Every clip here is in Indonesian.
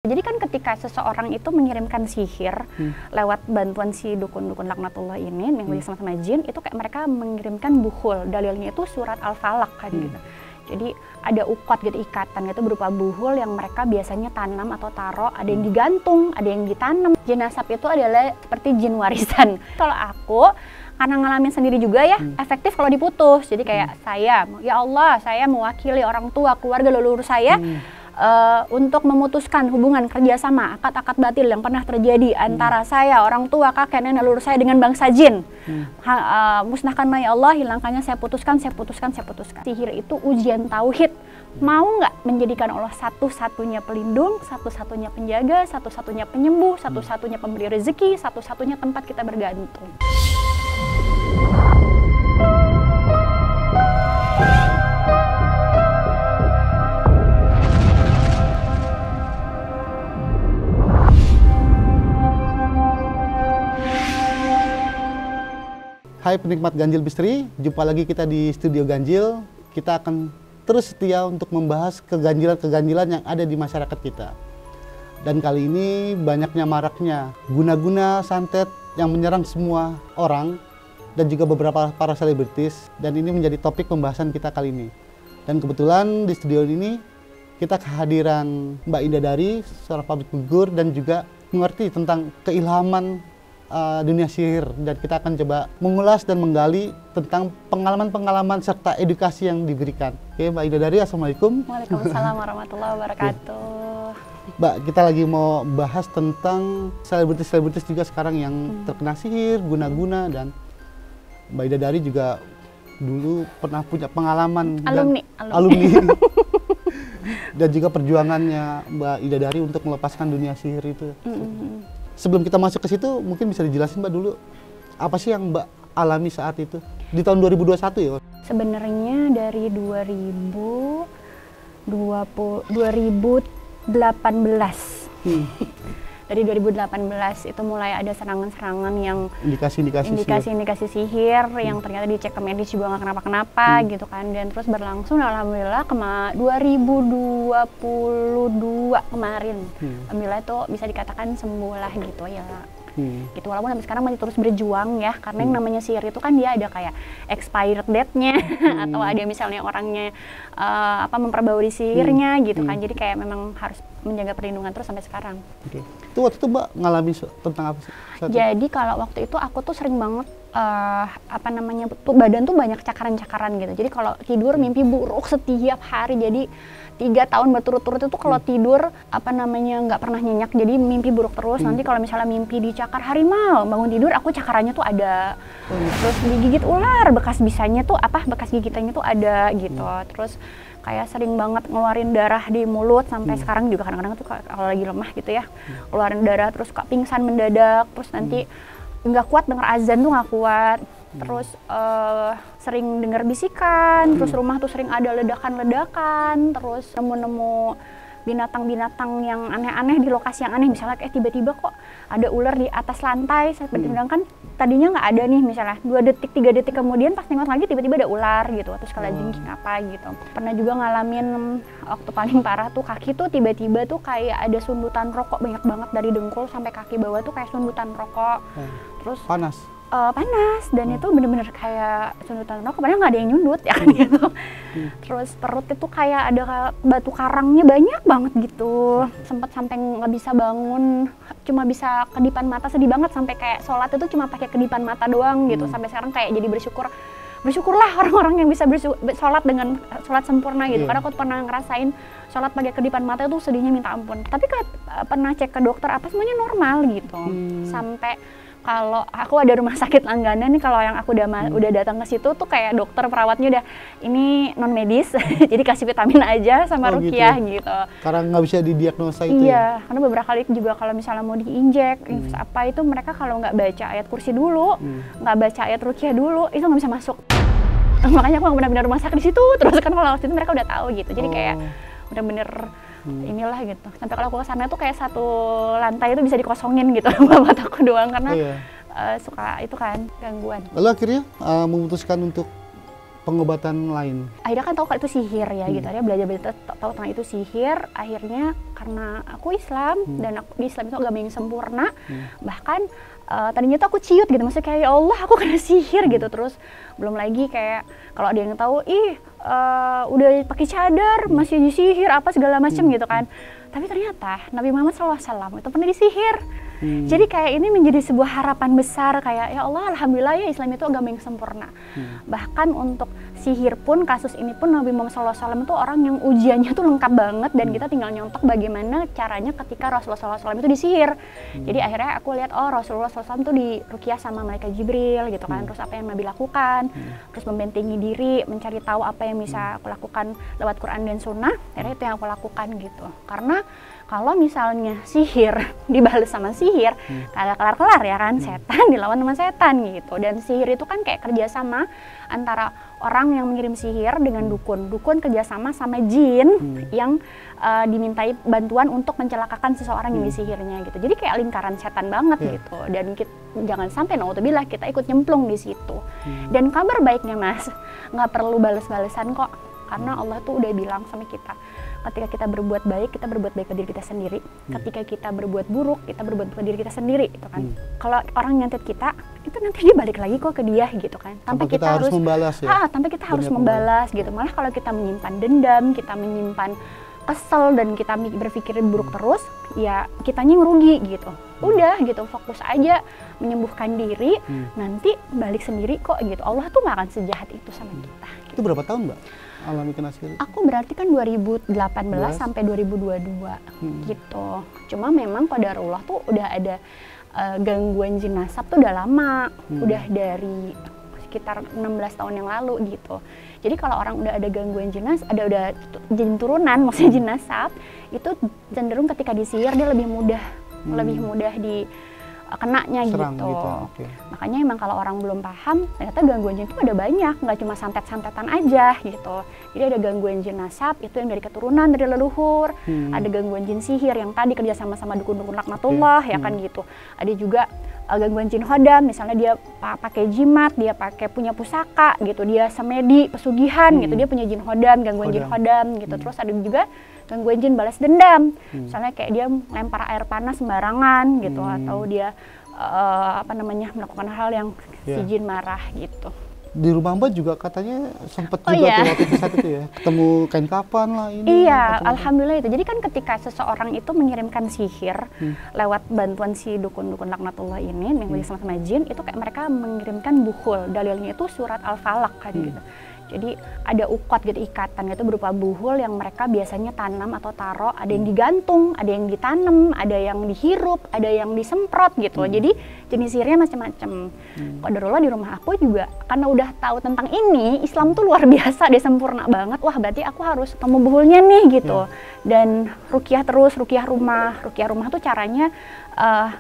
Jadi kan ketika seseorang itu mengirimkan sihir lewat bantuan si dukun-dukun laknatullah ini yang sama-sama jin, itu kayak mereka mengirimkan buhul, dalilnya itu surat Al-Falaq kan gitu. Jadi ada ukot gitu, ikatan itu berupa buhul yang mereka biasanya tanam atau taruh, ada yang digantung, ada yang ditanam. Jin nasab itu adalah seperti jin warisan. Kalau aku karena ngalamin sendiri juga ya, efektif kalau diputus. Jadi kayak saya, ya Allah, saya mewakili orang tua, keluarga, leluhur saya untuk memutuskan hubungan kerjasama, akad-akad batil yang pernah terjadi antara saya, orang tua, kakek, nenek, leluhur saya dengan bangsa jin. Musnahkanlah ya Allah, hilangkannya, saya putuskan, saya putuskan, saya putuskan. Sihir itu ujian tauhid. Mau nggak menjadikan Allah satu-satunya pelindung, satu-satunya penjaga, satu-satunya penyembuh, satu-satunya pemberi rezeki, satu-satunya tempat kita bergantung. Hai penikmat Ganjil Misteri, jumpa lagi kita di Studio Ganjil. Kita akan terus setia untuk membahas keganjilan-keganjilan yang ada di masyarakat kita. Dan kali ini banyaknya maraknya guna-guna santet yang menyerang semua orang dan juga beberapa para selebritis. Dan ini menjadi topik pembahasan kita kali ini. Dan kebetulan di studio ini kita kehadiran Mbak Indah Dari, seorang public figure dan juga mengerti tentang keilhaman dunia sihir, dan kita akan coba mengulas dan menggali tentang pengalaman-pengalaman serta edukasi yang diberikan. Oke, Mbak Indah Dari, Assalamualaikum. Waalaikumsalam warahmatullahi wabarakatuh. Mbak, kita lagi mau bahas tentang selebritis-selebritis juga sekarang yang terkena sihir, guna-guna, dan Mbak Indah Dari juga dulu pernah punya pengalaman alumni. Dan juga perjuangannya Mbak Indah Dari untuk melepaskan dunia sihir itu. Sebelum kita masuk ke situ, mungkin bisa dijelasin Mbak dulu, apa sih yang Mbak alami saat itu? Di tahun 2021 ya? Sebenarnya dari 2018. Dari 2018 itu mulai ada serangan-serangan yang indikasi sihir yang ternyata dicek ke medis juga nggak kenapa-kenapa gitu kan, dan terus berlangsung alhamdulillah 2022 kemarin alhamdulillah itu bisa dikatakan sembuh lah gitu ya. Gitu, walaupun sampai sekarang masih terus berjuang ya, karena yang namanya sihir itu kan dia ada kayak expired date-nya atau ada misalnya orangnya memperbarui sihirnya gitu kan, jadi kayak memang harus menjaga perlindungan terus sampai sekarang. Itu waktu itu Mbak ngalami tentang apa sih? Jadi kalau waktu itu aku tuh sering banget badan tuh banyak cakaran-cakaran gitu. Jadi kalau tidur mimpi buruk setiap hari. Jadi 3 tahun berturut-turut itu kalau tidur nggak pernah nyenyak, jadi mimpi buruk terus. Nanti kalau misalnya mimpi dicakar harimau, bangun tidur aku cakarannya tuh ada. Terus digigit ular, bekas gigitannya tuh ada gitu. Terus kayak sering banget ngeluarin darah di mulut sampai sekarang juga kadang-kadang tuh kalau lagi lemah gitu ya, ngeluarin darah, terus kok pingsan mendadak, terus nanti nggak kuat denger azan tuh nggak kuat. Terus sering dengar bisikan, terus rumah tuh sering ada ledakan-ledakan, terus nemu-nemu binatang-binatang yang aneh-aneh di lokasi yang aneh, misalnya kayak tiba-tiba kok ada ular di atas lantai, sedangkan tadinya nggak ada nih, misalnya 2 detik 3 detik kemudian pas nengok lagi tiba-tiba ada ular gitu, terus kalajengking apa gitu. Pernah juga ngalamin waktu paling parah tuh kaki tuh tiba-tiba tuh kayak ada sundutan rokok banyak banget dari dengkul sampai kaki bawah tuh kayak sundutan rokok. Terus panas, dan itu bener-bener kayak sundutan rokok, padahal nggak ada yang nyundut ya kan gitu. Terus perut itu kayak ada batu karangnya banyak banget gitu, sempat sampai nggak bisa bangun, cuma bisa kedipan mata, sedih banget, sampai kayak sholat itu cuma pakai kedipan mata doang gitu. Sampai sekarang kayak jadi bersyukurlah orang-orang yang bisa sholat dengan sholat sempurna gitu, karena aku pernah ngerasain sholat pakai kedipan mata itu sedihnya minta ampun. Tapi pernah cek ke dokter semuanya normal gitu. Sampai kalau aku ada rumah sakit langganan nih, kalau yang aku udah datang ke situ tuh kayak dokter perawatnya udah ini non medis jadi kasih vitamin aja sama ruqyah gitu. Karena nggak bisa didiagnosa itu. Iya, karena beberapa kali juga kalau misalnya mau diinjek apa itu mereka kalau nggak baca ayat kursi dulu, nggak baca ayat ruqyah dulu, itu nggak bisa masuk. Makanya aku nggak benar-benar rumah sakit di situ terus kan, kalau waktu itu mereka udah tahu gitu. Jadi kayak bener-bener inilah gitu. Sampai kalau aku kesana tuh kayak satu lantai itu bisa dikosongin gitu buat aku doang, karena suka itu kan gangguan. Lalu akhirnya memutuskan untuk pengobatan lain? Akhirnya kan tahu kalau itu sihir ya gitu, akhirnya belajar tahu tentang itu sihir. Akhirnya karena aku Islam dan aku di Islam itu agama yang sempurna, bahkan tadinya tuh aku ciut gitu, maksudnya kayak ya Allah aku kena sihir gitu. Terus belum lagi kayak kalau ada yang tahu udah pakai cadar masih disihir apa segala macam gitu kan. Tapi ternyata Nabi Muhammad SAW itu pernah disihir. Jadi kayak ini menjadi sebuah harapan besar, kayak ya Allah alhamdulillah ya Islam itu agama yang sempurna. Bahkan untuk sihir pun, kasus ini pun Nabi Muhammad SAW itu orang yang ujiannya tuh lengkap banget, dan kita tinggal nyontok bagaimana caranya ketika Rasulullah SAW itu disihir. Jadi akhirnya aku lihat Rasulullah SAW itu diruqyah sama malaikat Jibril gitu kan. Terus apa yang Nabi lakukan, terus membentengi diri, mencari tahu apa yang bisa aku lakukan lewat Quran dan Sunnah. Akhirnya itu yang aku lakukan gitu. Karena kalau misalnya sihir dibalas sama sihir, kagak kelar-kelar ya kan, setan dilawan sama setan gitu. Dan sihir itu kan kayak kerjasama antara orang yang mengirim sihir dengan dukun. Dukun kerjasama sama jin yang dimintai bantuan untuk mencelakakan seseorang yang disihirnya gitu. Jadi kayak lingkaran setan banget gitu. Dan jangan sampai naudzubillah kita ikut nyemplung di situ. Dan kabar baiknya Mas, nggak perlu bales-balesan kok. Karena Allah tuh udah bilang sama kita, ketika kita berbuat baik, kita berbuat baik ke diri kita sendiri. Ketika kita berbuat buruk, kita berbuat ke diri kita sendiri, gitu kan. Kalau orang nyantet kita, itu nanti dia balik lagi kok ke dia, gitu kan. Tanpa kita harus membalas ya. Tanpa kita harus membalas, gitu. Malah kalau kita menyimpan dendam, kita menyimpan kesel, dan kita berpikir buruk terus, ya kitanya yang rugi, gitu. Udah, gitu. Fokus aja menyembuhkan diri, nanti balik sendiri kok, gitu. Allah tuh gak akan sejahat itu sama kita. Gitu. Itu berapa tahun, Mbak? Alami kena sihir? Aku berarti kan 2018 sampai 2022 gitu. Cuma memang qadarullah tuh udah ada gangguan jin nasab tuh udah lama, udah dari sekitar 16 tahun yang lalu gitu. Jadi kalau orang udah ada gangguan jin nasab, udah jin turunan, maksudnya jin nasab, itu cenderung ketika disihir dia lebih mudah di kenanya serang gitu. Okay. Makanya emang kalau orang belum paham, ternyata gangguan jin itu ada banyak, nggak cuma santet-santetan aja gitu. Jadi ada gangguan jin nasab, itu yang dari keturunan, dari leluhur. Ada gangguan jin sihir yang tadi kerja sama dukun-dukun laknatullah, ya kan gitu. Ada juga gangguan jin hodam, misalnya dia pakai jimat, dia punya pusaka gitu, dia semedi, pesugihan gitu, dia punya jin hodam, gangguan jin hodam gitu. Terus ada juga gangguan jin balas dendam, misalnya kayak dia lempar air panas sembarangan gitu, atau dia melakukan hal yang si jin marah gitu. Di rumah Mbak juga katanya sempat juga tuh waktu saat itu ya, ketemu kain kafan lah ini. Iya, alhamdulillah itu. Jadi kan ketika seseorang itu mengirimkan sihir lewat bantuan si dukun-dukun laknatullah ini yang sama jin, itu kayak mereka mengirimkan buhul. Dalilnya itu surat Al-Falaq kan gitu. Jadi ada ukot gitu, ikatan gitu berupa buhul yang mereka biasanya tanam atau taruh, ada yang digantung, ada yang ditanam, ada yang dihirup, ada yang disemprot gitu. Jadi jenis sihirnya macam-macam. Qadarullah di rumah aku juga karena udah tahu tentang ini, Islam tuh luar biasa, dia sempurna banget. Wah, berarti aku harus ketemu buhulnya nih gitu. Dan ruqyah terus, ruqyah rumah. Ruqyah rumah tuh caranya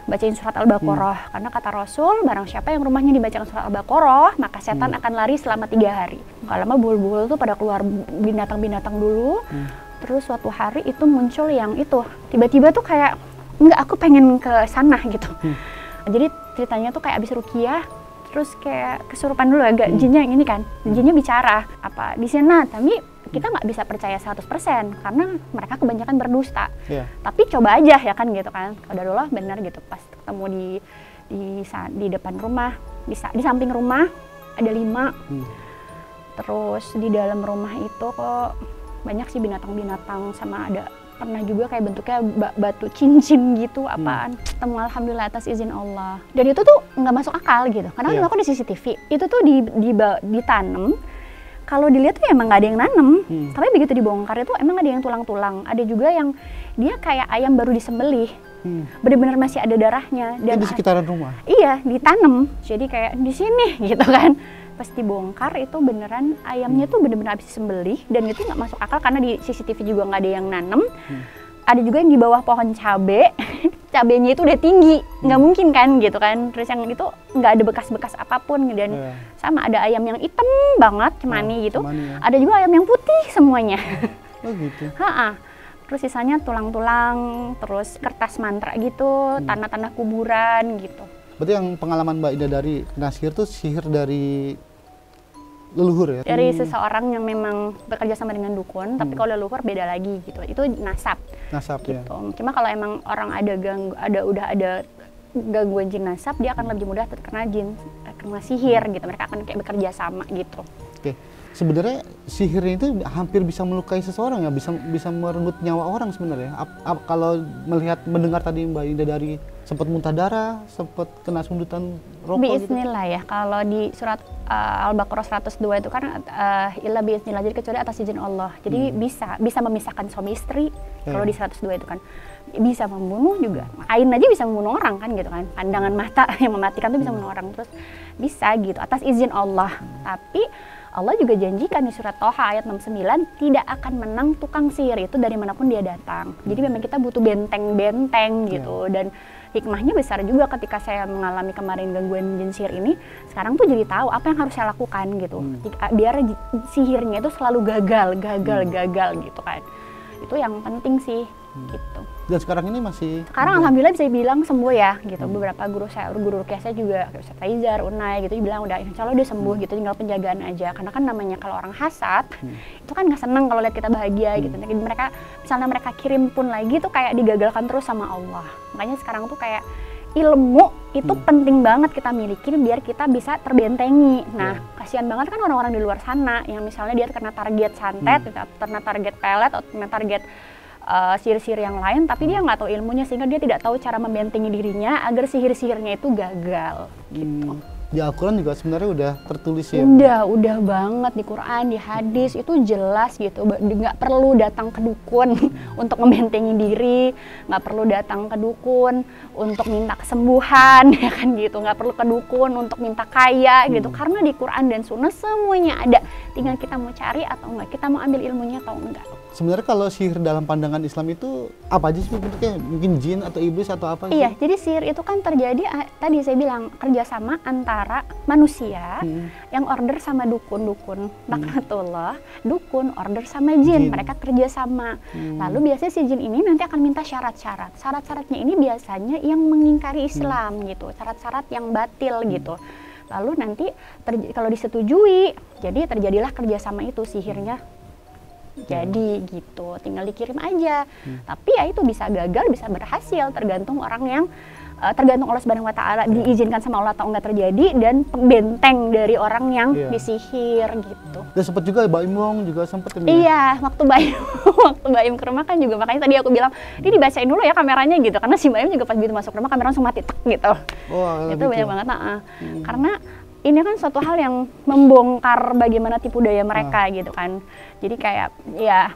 bacain surat Al-Baqarah. Karena kata Rasul, barang siapa yang rumahnya dibacakan surat Al-Baqarah, maka setan akan lari selama 3 hari. Kalau lama buhul-buhul tuh pada keluar binatang-binatang dulu. Terus suatu hari itu muncul yang itu, tiba-tiba tuh kayak, enggak, aku pengen ke sana gitu. Jadi ceritanya tuh kayak abis ruqyah, terus kayak kesurupan dulu agak jinnya yang ini kan, jinnya bicara apa di sana, tapi kita nggak bisa percaya 100% karena mereka kebanyakan berdusta. Tapi coba aja ya kan gitu kan. Qadarullah benar gitu, pas ketemu di depan rumah, di samping rumah ada 5. Terus di dalam rumah itu kok banyak sih binatang-binatang, sama ada pernah juga kayak bentuknya batu cincin gitu, apaan. Ketemu alhamdulillah atas izin Allah. Dan itu tuh nggak masuk akal gitu. Karena aku di CCTV, itu tuh ditanam. Kalau dilihat tuh emang nggak ada yang nanem, tapi begitu dibongkar itu emang ada yang tulang-tulang. Ada juga yang dia kayak ayam baru disembelih, benar-benar masih ada darahnya. Dan di sekitaran rumah? Iya, ditanam. Jadi kayak di sini gitu kan. Pas dibongkar itu beneran ayamnya tuh bener-bener habis disembelih, dan itu nggak masuk akal karena di CCTV juga nggak ada yang nanem. Ada juga yang di bawah pohon cabe, cabenya itu udah tinggi, nggak mungkin kan gitu kan. Terus yang itu nggak ada bekas-bekas apapun, dan sama ada ayam yang hitam banget, cemani gitu. Ada juga ayam yang putih semuanya. Oh gitu. Terus sisanya tulang-tulang, terus kertas mantra gitu, tanah-tanah kuburan gitu. Berarti yang pengalaman Mbak Ida dari kena sihir tuh sihir dari leluhur ya? Dari seseorang yang memang bekerja sama dengan dukun, tapi kalau leluhur beda lagi gitu. Itu nasab. Nasab Gitu. ya. Cuma kalau emang orang udah ada gangguan jin nasab, dia akan lebih mudah terkena jin, terkena sihir gitu. Mereka akan kayak bekerja sama gitu. Oke. Sebenarnya sihir itu hampir bisa melukai seseorang ya, bisa merenggut nyawa orang sebenarnya. Kalau mendengar tadi Mbak Indah dari sempat muntah darah, sempat kena sundutan rokok gitu. Biiznillah ya, kalau di surat Al-Baqarah 102 itu kan illa biiznillah, jadi kecuali atas izin Allah. Jadi bisa memisahkan suami istri, kalau di 102 itu kan. Bisa membunuh juga, ain aja bisa membunuh orang kan gitu kan. Pandangan mata yang mematikan tuh bisa membunuh orang, terus bisa gitu, atas izin Allah. Tapi Allah juga janjikan di surat Toha ayat 69, tidak akan menang tukang sihir itu dari manapun dia datang. Jadi memang kita butuh benteng-benteng gitu. Dan hikmahnya besar juga ketika saya mengalami kemarin gangguan jin sihir ini. Sekarang tuh jadi tahu apa yang harus saya lakukan gitu. Biar sihirnya itu selalu gagal gitu kan. Itu yang penting sih gitu. Dan sekarang ini sekarang alhamdulillah bisa bilang sembuh ya gitu. Beberapa guru rukyah saya juga, Ustaz Faizar, Unai gitu, bilang udah insya Allah dia sembuh gitu, tinggal penjagaan aja. Karena kan namanya kalau orang hasad itu kan nggak seneng kalau lihat kita bahagia gitu. Jadi misalnya mereka kirim pun lagi tuh kayak digagalkan terus sama Allah. Makanya sekarang tuh kayak ilmu itu penting banget kita miliki biar kita bisa terbentengi. Nah, kasihan banget kan orang-orang di luar sana yang misalnya dia kena target santet, kena target pelet, atau kena target sihir-sihir yang lain, tapi dia nggak tahu ilmunya sehingga dia tidak tahu cara membentengi dirinya agar sihir-sihirnya itu gagal. Gitu. Di Al-Quran juga sebenarnya udah tertulis ya? Udah banget di Quran, di hadis itu jelas gitu. Nggak perlu datang ke dukun untuk membentengi diri, nggak perlu datang ke dukun untuk minta kesembuhan, ya kan gitu. Nggak perlu ke dukun untuk minta kaya gitu. Karena di Quran dan Sunnah semuanya ada. Tinggal kita mau cari atau enggak, kita mau ambil ilmunya atau enggak. Sebenarnya kalau sihir dalam pandangan Islam itu apa aja sih bentuknya? Mungkin jin atau iblis atau apa? Iya, jadi sihir itu kan terjadi, tadi saya bilang, kerjasama antara manusia yang order sama dukun laknatullah, dukun order sama jin. Mereka kerjasama. Lalu biasanya si jin ini nanti akan minta syarat-syarat. Syarat-syaratnya ini biasanya yang mengingkari Islam gitu, syarat-syarat yang batil gitu. Lalu nanti kalau disetujui, jadi terjadilah kerjasama itu, sihirnya jadi gitu, tinggal dikirim aja. Tapi ya itu bisa gagal, bisa berhasil, tergantung orang yang tergantung Allah Subhanahu wa Ta'ala, diizinkan sama Allah atau enggak terjadi, dan benteng dari orang yang disihir gitu. Dan sempat juga Mbak Imong juga sempat ini. Iya, waktu Mbak Im ke rumah kan juga, makanya tadi aku bilang ini dibacain dulu ya kameranya gitu, karena si Mbak Im juga pas begitu masuk rumah kamera langsung mati tek gitu. Itu banyak banget. Karena ini kan suatu hal yang membongkar bagaimana tipu daya mereka gitu kan. Jadi kayak ya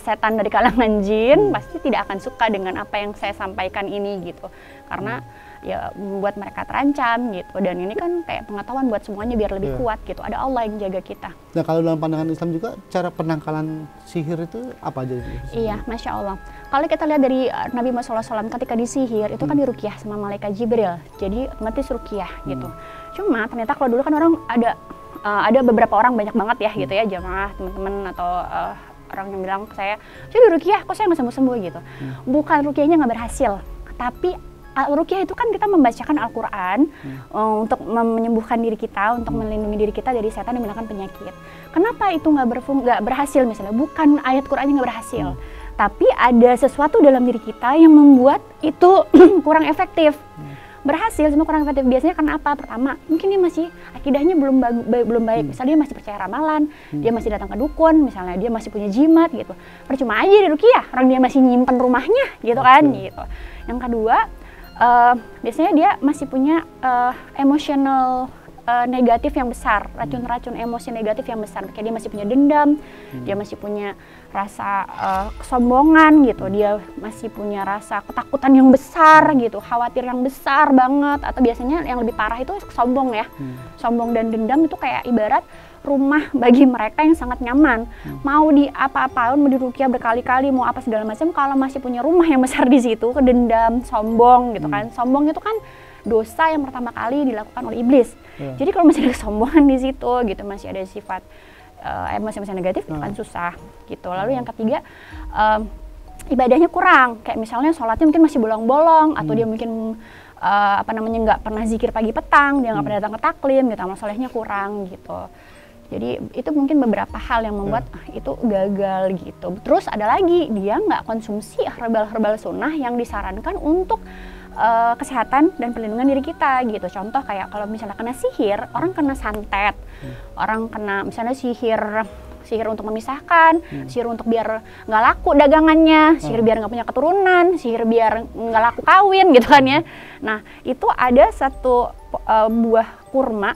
setan dari kalangan jin pasti tidak akan suka dengan apa yang saya sampaikan ini gitu. Karena ya membuat mereka terancam gitu. Dan ini kan kayak pengetahuan buat semuanya biar lebih kuat gitu. Ada Allah yang jaga kita. Nah kalau dalam pandangan Islam juga cara penangkalan sihir itu apa aja? Iya, Masya Allah. Kalau kita lihat dari Nabi Muhammad SAW ketika disihir itu kan diruqyah sama malaikat Jibril. Jadi otomatis ruqyah gitu. Cuma ternyata kalau dulu kan orang ada beberapa orang, banyak banget ya gitu ya, jamaah, teman-teman atau orang yang bilang ke saya, "Coba ruqyah, kok saya nggak sembuh-sembuh gitu." Bukan ruqyahnya nggak berhasil, tapi ruqyah itu kan kita membacakan Al-Quran untuk menyembuhkan diri kita, untuk melindungi diri kita dari setan yang menggunakan penyakit. Kenapa itu nggak berhasil misalnya? Bukan ayat Qurannya nggak berhasil, tapi ada sesuatu dalam diri kita yang membuat itu kurang efektif. Berhasil cuma kurang efektif. Biasanya karena apa? Pertama, mungkin dia masih akidahnya belum baik. Misalnya dia masih percaya ramalan, dia masih datang ke dukun, misalnya dia masih punya jimat gitu. Percuma aja di ruqyah, orang dia masih nyimpen rumahnya gitu kan gitu. Yang kedua, biasanya dia masih punya emosional negatif yang besar, racun-racun emosi negatif yang besar. Kayak dia masih punya dendam, dia masih punya rasa kesombongan gitu, dia masih punya rasa ketakutan yang besar gitu, khawatir yang besar banget. Atau biasanya yang lebih parah itu sombong ya. Sombong dan dendam itu kayak ibarat rumah bagi mereka yang sangat nyaman. Mau di apa-apain, mau diruqyah berkali-kali, mau apa segala macam, kalau masih punya rumah yang besar di situ, kedendam, sombong gitu kan. Sombong itu kan dosa yang pertama kali dilakukan oleh iblis. Jadi kalau masih ada kesombongan di situ gitu, masih ada sifat emosi-emosi negatif, itu kan susah gitu. Lalu yang ketiga, ibadahnya kurang. Kayak misalnya sholatnya mungkin masih bolong-bolong, atau dia mungkin nggak pernah zikir pagi petang, dia nggak pernah datang ke taklim gitu, amal solehnya kurang gitu. Jadi itu mungkin beberapa hal yang membuat itu gagal gitu. Terus ada lagi, dia nggak konsumsi herbal-herbal sunnah yang disarankan untuk kesehatan dan perlindungan diri kita gitu. Contoh kayak kalau misalnya kena sihir, orang kena santet, orang kena misalnya sihir untuk memisahkan, sihir untuk biar nggak laku dagangannya, sihir biar nggak punya keturunan, sihir biar nggak laku kawin gitu kan ya. Nah itu ada satu buah kurma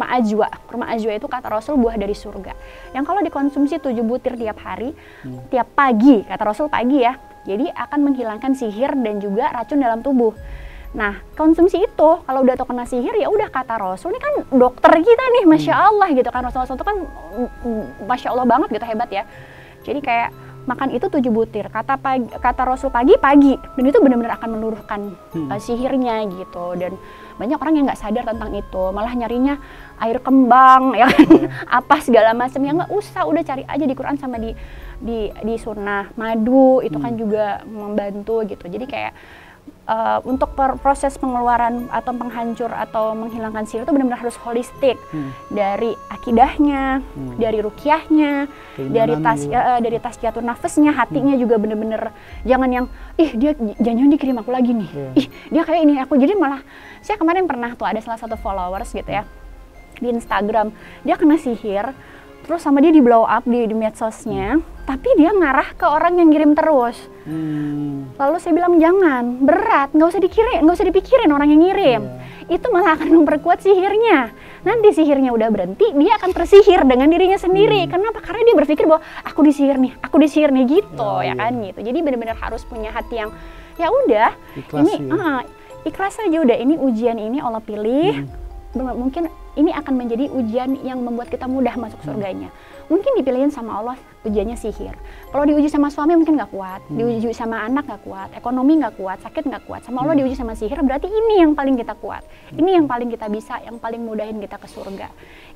ajwa. Kurma ajwa itu kata Rasul buah dari surga. Yang kalau dikonsumsi 7 butir tiap hari, tiap pagi, kata Rasul pagi ya. Jadi akan menghilangkan sihir dan juga racun dalam tubuh. Nah, konsumsi itu kalau udah tau kena sihir ya udah kata Rasul, ini kan dokter kita nih, Masya Allah gitu kan. Rasul itu kan Masya Allah banget gitu, hebat ya. Jadi kayak makan itu 7 butir, kata Rasul pagi, dan itu benar-benar akan meluruhkan sihirnya gitu. Dan banyak orang yang nggak sadar tentang itu, malah nyarinya air kembang ya kan, apa segala macam, ya nggak usah, udah cari aja di Quran sama di sunnah. Madu itu kan juga membantu gitu. Jadi kayak untuk proses pengeluaran atau penghancur atau menghilangkan sihir itu benar-benar harus holistik, dari akidahnya, dari ruqyahnya, dari tasqiyatun nafasnya, hatinya juga benar-benar jangan yang dia jangan dikirim aku lagi nih, dia kayak ini aku. Jadi malah saya kemarin pernah tuh ada salah satu followers gitu ya di Instagram, dia kena sihir, terus sama dia di blow up di medsosnya, tapi dia ngarah ke orang yang ngirim terus. Lalu saya bilang jangan, berat, nggak usah dipikirin orang yang ngirim. Itu malah akan memperkuat sihirnya. Nanti sihirnya udah berhenti, dia akan tersihir dengan dirinya sendiri. Kenapa? Karena dia berpikir bahwa aku disihir nih gitu, ya kan gitu. Jadi benar-benar harus punya hati yang ya udah, ikhlas aja udah. Ini ujian ini Allah pilih. Mungkin ini akan menjadi ujian yang membuat kita mudah masuk surganya. Mungkin dipilihin sama Allah ujiannya sihir. Kalau diuji sama suami mungkin nggak kuat, diuji sama anak nggak kuat, ekonomi nggak kuat, sakit nggak kuat. Sama Allah diuji sama sihir, berarti ini yang paling kita kuat. Ini yang paling kita bisa, yang paling mudahin kita ke surga.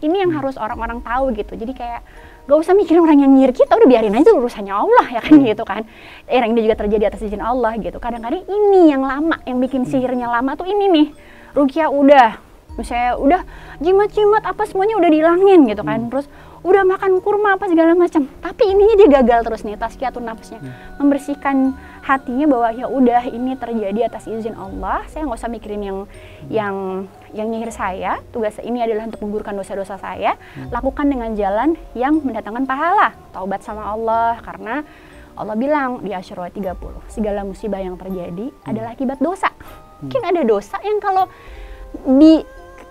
Ini yang harus orang-orang tahu gitu. Jadi kayak gak usah mikirin orang yang nyihir kita, udah biarin aja urusannya Allah ya kan gitu kan. Ini juga terjadi atas izin Allah gitu. Kadang-kadang ini yang lama, yang bikin sihirnya lama tuh ini nih. Ruqyah udah, misalnya udah jimat-jimat apa semuanya udah dihilangin gitu kan. Terus udah makan kurma apa segala macam, tapi ininya dia gagal terus nih, tazkiyatun nafsnya, membersihkan hatinya bahwa ya udah ini terjadi atas izin Allah, saya nggak usah mikirin yang nyihir saya, tugas ini adalah untuk menggugurkan dosa-dosa saya, lakukan dengan jalan yang mendatangkan pahala, taubat sama Allah, karena Allah bilang di Asyura 30, segala musibah yang terjadi adalah akibat dosa. Mungkin ada dosa yang kalau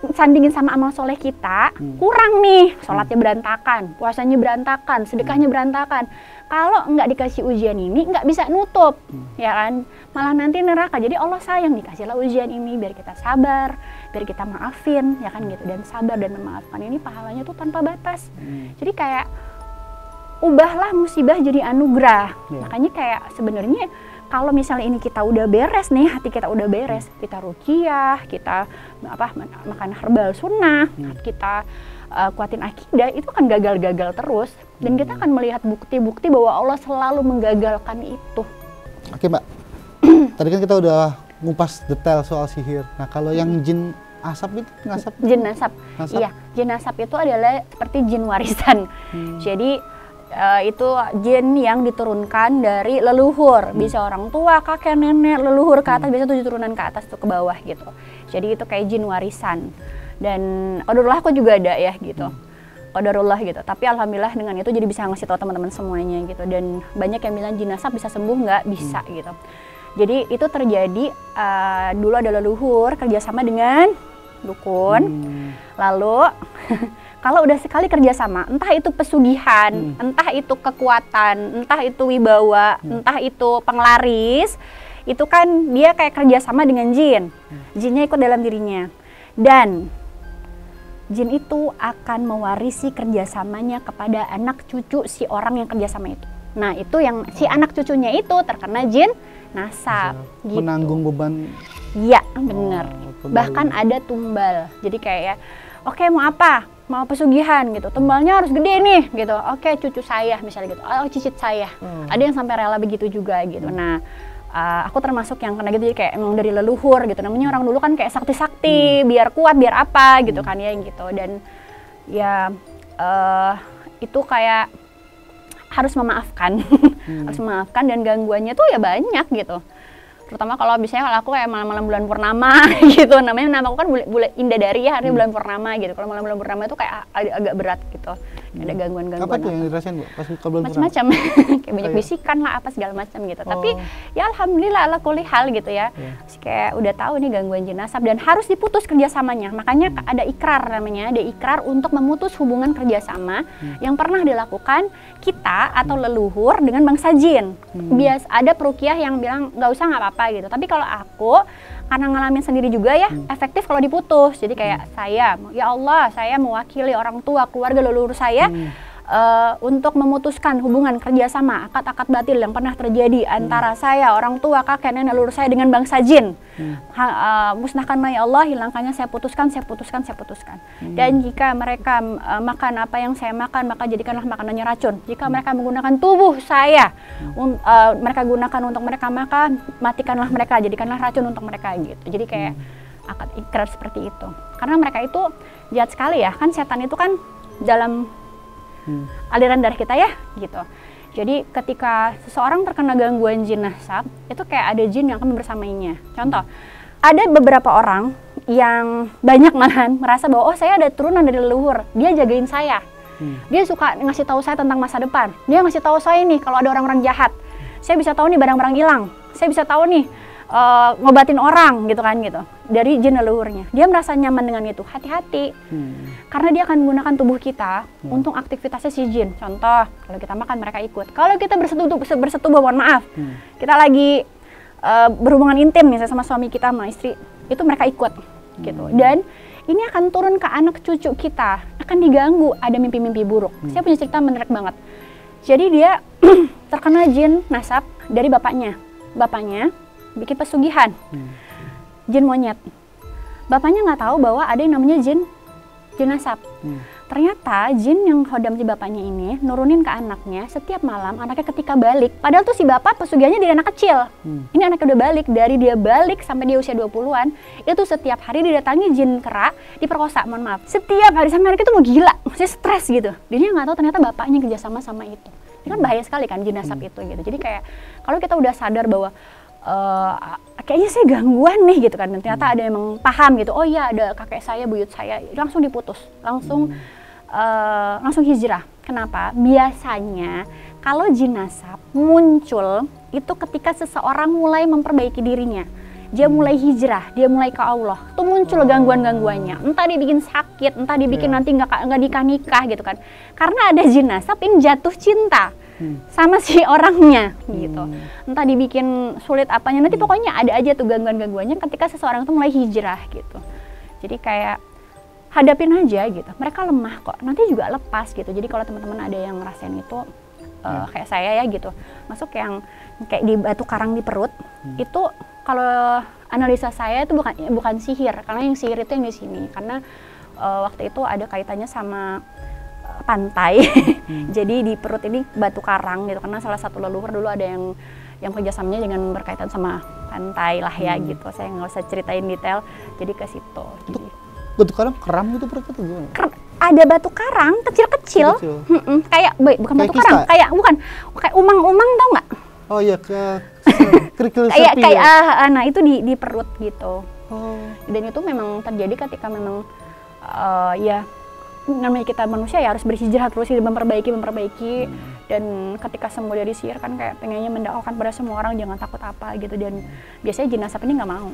disandingin sama amal soleh kita, kurang nih, sholatnya berantakan, puasanya berantakan, sedekahnya berantakan. Kalau nggak dikasih ujian ini, nggak bisa nutup, ya kan? Malah nanti neraka. Jadi Allah sayang, dikasihlah ujian ini biar kita sabar, biar kita maafin, ya kan gitu. Dan sabar dan memaafkan ini pahalanya tuh tanpa batas. Jadi kayak ubahlah musibah jadi anugerah. Makanya kayak sebenarnya kalau misalnya ini kita udah beres nih, hati kita udah beres, kita ruqyah, kita makan herbal sunnah, kita kuatin akidah, itu kan gagal-gagal terus. Dan kita akan melihat bukti-bukti bahwa Allah selalu menggagalkan itu. Oke Mbak, tadi kan kita udah ngupas detail soal sihir. Nah kalau yang jin asap itu, jin nasab. Iya, jin nasab itu adalah seperti jin warisan. Jadi itu jin yang diturunkan dari leluhur, bisa orang tua, kakek, nenek, leluhur ke atas, biasa 7 turunan ke atas tuh ke bawah gitu. Jadi itu kayak jin warisan. Dan qadarullah aku juga ada ya gitu, qadarullah gitu. Tapi alhamdulillah dengan itu jadi bisa ngasih tahu teman-teman semuanya gitu. Dan banyak yang bilang jin nasab bisa sembuh, nggak bisa gitu. Jadi itu terjadi dulu ada leluhur kerjasama dengan dukun, lalu kalau udah sekali kerjasama, entah itu pesugihan, entah itu kekuatan, entah itu wibawa, entah itu penglaris, itu kan dia kayak kerjasama dengan jin. Jinnya ikut dalam dirinya. Dan jin itu akan mewarisi kerjasamanya kepada anak cucu si orang yang kerjasama itu. Nah itu yang si anak cucunya itu terkena jin nasab. Gitu. Menanggung beban. Iya bener. Bahkan ada tumbal. Jadi kayak oke, mau apa? Mau pesugihan gitu, tumbalnya harus gede nih gitu. Oke, cucu saya misalnya gitu, oh cicit saya. Ada yang sampai rela begitu juga gitu. Nah aku termasuk yang kena gitu, jadi kayak emang dari leluhur gitu. Namanya orang dulu kan kayak sakti-sakti, biar kuat, biar apa gitu kan ya gitu. Dan ya itu kayak harus memaafkan, harus memaafkan, dan gangguannya tuh ya banyak gitu. Terutama kalau misalnya aku kayak malam-malam bulan purnama gitu, namanya nama aku kan bulan Indadari ya, artinya bulan purnama gitu. Kalau malam-malam purnama itu kayak agak berat gitu, ada gangguan-gangguan. Apa tuh yang dirasain Bu pas bulan purnama? Macam-macam, kayak banyak bisikan lah apa segala macam gitu. Tapi ya alhamdulillah ala kulli hal gitu ya. Terus kayak udah tahu nih gangguan jin nasab dan harus diputus kerjasamanya. Makanya ada ikrar namanya, ada ikrar untuk memutus hubungan kerjasama yang pernah dilakukan kita atau leluhur dengan bangsa jin. Bias ada perukiah yang bilang nggak usah, nggak apa-apa gitu. Tapi kalau aku karena ngalamin sendiri juga ya, efektif kalau diputus. Jadi kayak saya, ya Allah, saya mewakili orang tua, keluarga, leluhur saya untuk memutuskan hubungan kerjasama, akad-akad batil yang pernah terjadi antara saya, orang tua, kakek, nenek, leluhur saya dengan bangsa jin. Musnahkanlah ya Allah, hilangkannya, saya putuskan. Dan jika mereka makan apa yang saya makan, maka jadikanlah makanannya racun. Jika mereka menggunakan tubuh saya, mereka gunakan untuk mereka makan, matikanlah mereka, jadikanlah racun untuk mereka gitu. Jadi kayak akad ikrar seperti itu. Karena mereka itu jahat sekali ya, kan setan itu kan dalam aliran darah kita ya gitu. Jadi ketika seseorang terkena gangguan jin nasab, itu kayak ada jin yang akan bersamainya. Contoh, ada beberapa orang yang banyak malahan merasa bahwa oh saya ada turunan dari leluhur, dia jagain saya. Dia suka ngasih tahu saya tentang masa depan. Dia ngasih tahu saya nih kalau ada orang-orang jahat. Saya bisa tahu nih barang-barang hilang. Saya bisa tahu nih ngobatin orang gitu kan gitu. Dari jin leluhurnya. Dia merasa nyaman dengan itu. Hati-hati. Karena dia akan menggunakan tubuh kita untuk aktivitasnya si jin. Contoh, kalau kita makan mereka ikut. Kalau kita bersetubuh, mohon maaf. Kita lagi berhubungan intim misalnya sama suami kita, sama istri, itu mereka ikut gitu. Dan ini akan turun ke anak cucu kita, akan diganggu, ada mimpi-mimpi buruk. Saya punya cerita menarik banget. Jadi dia terkena jin nasab dari bapaknya. Bapaknya bikin pesugihan, jin monyet. Bapaknya nggak tahu bahwa ada yang namanya jin nasab. Ternyata jin yang hodam si bapaknya ini nurunin ke anaknya setiap malam, anaknya ketika balik. Padahal tuh si bapak pesugihannya dari anak kecil. Ini anaknya udah balik, dari dia balik sampai dia usia 20-an, itu setiap hari didatangi jin kera, diperkosa, mohon maaf. Setiap hari sampai anaknya tuh mau gila, masih stres gitu. Dan dia nggak tahu ternyata bapaknya kerjasama sama itu. Ini kan bahaya sekali kan jin nasab itu gitu. Jadi kayak kalau kita udah sadar bahwa kayaknya saya gangguan nih gitu kan, dan ternyata ada yang paham gitu, oh iya ada kakek saya, buyut saya, langsung diputus, langsung hijrah. Kenapa? Biasanya kalau jin nasab muncul itu ketika seseorang mulai memperbaiki dirinya, dia mulai hijrah, dia mulai ke Allah, tuh muncul gangguan-gangguannya, entah dibikin sakit, entah dibikin nanti nggak nikah gitu kan, karena ada jin nasab yang jatuh cinta sama si orangnya gitu. Entah dibikin sulit apanya, nanti pokoknya ada aja tuh gangguan-gangguannya ketika seseorang tuh mulai hijrah gitu. Jadi kayak hadapin aja gitu. Mereka lemah kok, nanti juga lepas gitu. Jadi kalau teman-teman ada yang ngerasain itu kayak saya ya gitu, masuk yang kayak di batu karang di perut, itu kalau analisa saya itu bukan sihir, karena yang sihir itu yang di sini. Karena waktu itu ada kaitannya sama pantai. Jadi di perut ini batu karang gitu, karena salah satu leluhur dulu ada yang kerjasamanya dengan berkaitan sama pantai lah ya gitu. Saya nggak usah ceritain detail, jadi ke situ. Jadi batu karang keram gitu perut itu gimana? Ada batu karang kecil-kecil. Kayak bukan batu karang, kayak kayak umang-umang, tau nggak? Oh iya, kerikil serpi. Nah itu di perut gitu. Dan itu memang terjadi ketika memang ya namanya kita manusia ya harus berhijrah terus, memperbaiki. Dan ketika sembuh dari sihir kan kayak pengennya mendakwakan pada semua orang jangan takut apa gitu. Dan biasanya jin nasab ini nggak mau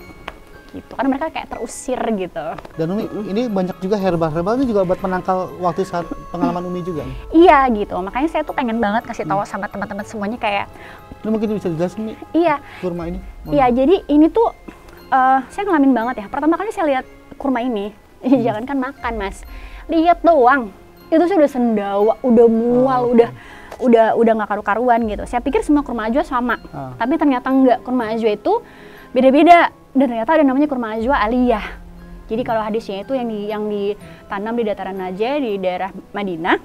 gitu, karena mereka kayak terusir gitu. Dan Umi, ini banyak juga herbal ini juga buat menangkal waktu saat pengalaman Umi juga nih? Iya gitu, makanya saya tuh pengen banget kasih tahu sama teman-teman semuanya kayak. Lu mungkin bisa jelasin Umi? Iya. Kurma ini? Iya, jadi ini tuh saya ngalamin banget ya. Pertama kali saya lihat kurma ini, jangan kan makan mas, lihat doang, itu sih udah sendawa, udah mual, udah nggak karu-karuan gitu. Saya pikir semua kurma ajwa sama, tapi ternyata enggak. Kurma ajwa itu beda-beda. Dan ternyata ada namanya kurma ajwa aliyah. Jadi kalau hadisnya itu yang ditanam di dataran Najah di daerah Madinah,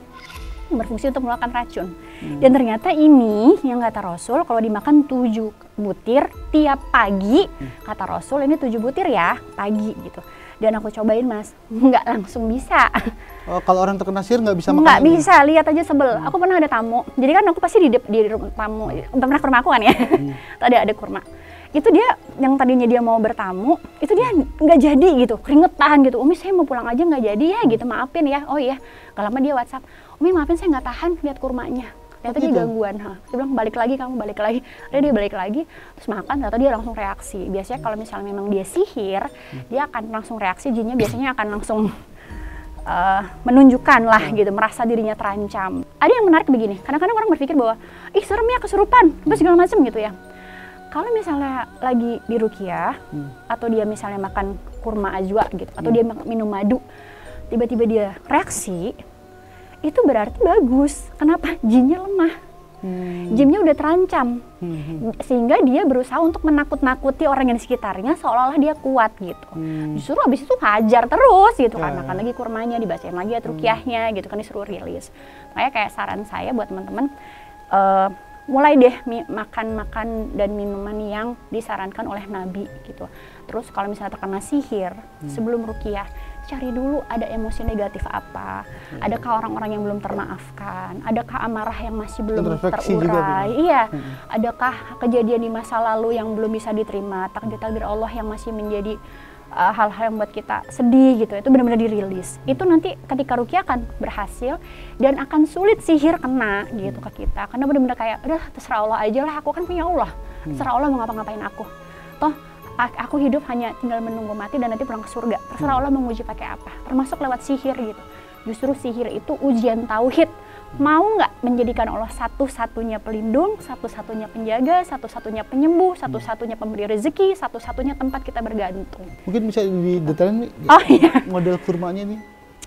berfungsi untuk mengeluarkan racun. Dan ternyata ini yang kata Rasul kalau dimakan 7 butir tiap pagi, kata Rasul ini 7 butir ya pagi gitu. Dan aku cobain mas, nggak langsung bisa. Oh, kalau orang terkena sihir nggak bisa makan Nggak lagi? bisa, lihat aja sebel. Aku pernah ada tamu, jadi kan aku pasti di rumah tamu, pernah ke rumah aku kan ya, tadi ada kurma. Itu dia, yang tadinya dia mau bertamu, itu dia nggak jadi gitu, keringetan gitu. Umi saya mau pulang aja nggak jadi ya gitu, maafin ya. Oh iya, gak lama dia WhatsApp, Umi maafin saya nggak tahan lihat kurmanya. Ternyata dia gangguan, dia bilang balik lagi kamu, balik lagi. Dia balik lagi, terus makan, ternyata dia langsung reaksi. Biasanya kalau misalnya memang dia sihir, dia akan langsung reaksi, jinnya biasanya akan langsung menunjukkan lah gitu, merasa dirinya terancam. Ada yang menarik begini, kadang-kadang orang berpikir bahwa, ih serem ya kesurupan, terus segala macam gitu ya. Kalau misalnya lagi di ruqyah, atau dia misalnya makan kurma ajwa gitu, atau dia minum madu, tiba-tiba dia reaksi, itu berarti bagus. Kenapa? Jinnya lemah. Jinnya udah terancam, sehingga dia berusaha untuk menakut-nakuti orang yang di sekitarnya seolah-olah dia kuat gitu. Justru abis itu hajar terus gitu kan, makan lagi kurmanya, dibacain lagi ruqyahnya gitu kan, disuruh rilis. Makanya kayak saran saya buat teman-teman, mulai deh makan dan minuman yang disarankan oleh Nabi gitu. Terus kalau misalnya terkena sihir, sebelum ruqyah, cari dulu ada emosi negatif apa, adakah orang-orang yang belum termaafkan, adakah amarah yang masih belum terurai, iya, adakah kejadian di masa lalu yang belum bisa diterima, takdir-takdir Allah yang masih menjadi hal-hal yang buat kita sedih gitu, itu benar-benar dirilis. Itu nanti ketika ruqyah akan berhasil dan akan sulit sihir kena gitu ke kita, karena benar-benar kayak udah terserah Allah aja lah, aku kan punya Allah, terserah Allah mau ngapa-ngapain aku, toh aku hidup hanya tinggal menunggu mati dan nanti pulang ke surga, terserah Allah mau nguji pakai apa, termasuk lewat sihir gitu. Justru sihir itu ujian tauhid, mau nggak menjadikan Allah satu-satunya pelindung, satu-satunya penjaga, satu-satunya penyembuh, satu-satunya pemberi rezeki, satu-satunya tempat kita bergantung. Mungkin bisa didetailin nih, model kurmanya nih?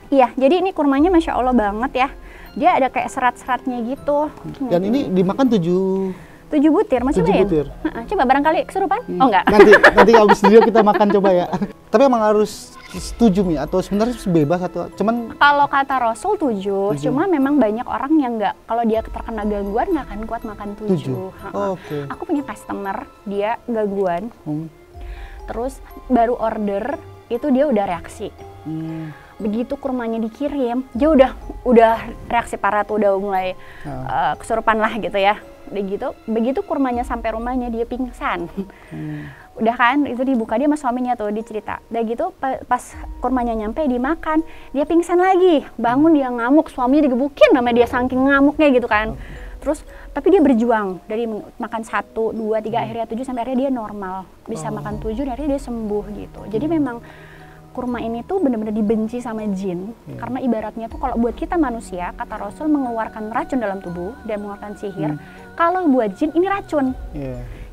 Iya, jadi ini kurmanya Masya Allah banget ya, dia ada kayak serat-seratnya gitu. Dan ini dimakan 7 butir, masih lumayan. Coba barangkali kesurupan? Oh enggak. Nanti habis video kita makan coba ya. Tapi emang harus 7 nih atau sebenarnya bebas atau cuman? Kalau kata Rasul 7, cuma memang banyak orang yang nggak, kalau dia terkena gangguan nggak akan kuat makan 7. Okay. Aku punya customer, dia gangguan, terus baru order, itu dia udah reaksi. Begitu kurmanya dikirim, dia udah reaksi parah tuh, udah mulai kesurupan lah gitu ya. Begitu kurmanya sampai rumahnya dia pingsan. Udah kan, itu dibuka dia sama suaminya tuh, dicerita. Udah gitu pas kurmanya nyampe dimakan, dia pingsan lagi. Bangun dia ngamuk, suaminya digebukin sama dia saking ngamuknya gitu kan. Terus tapi dia berjuang dari makan 1, 2, 3 akhirnya 7 sampai akhirnya dia normal. Bisa makan 7 dan akhirnya dia sembuh gitu. Jadi memang kurma ini tuh benar-benar dibenci sama jin, karena ibaratnya tuh kalau buat kita manusia, kata Rasul mengeluarkan racun dalam tubuh dan mengeluarkan sihir. Kalau buat jin ini racun,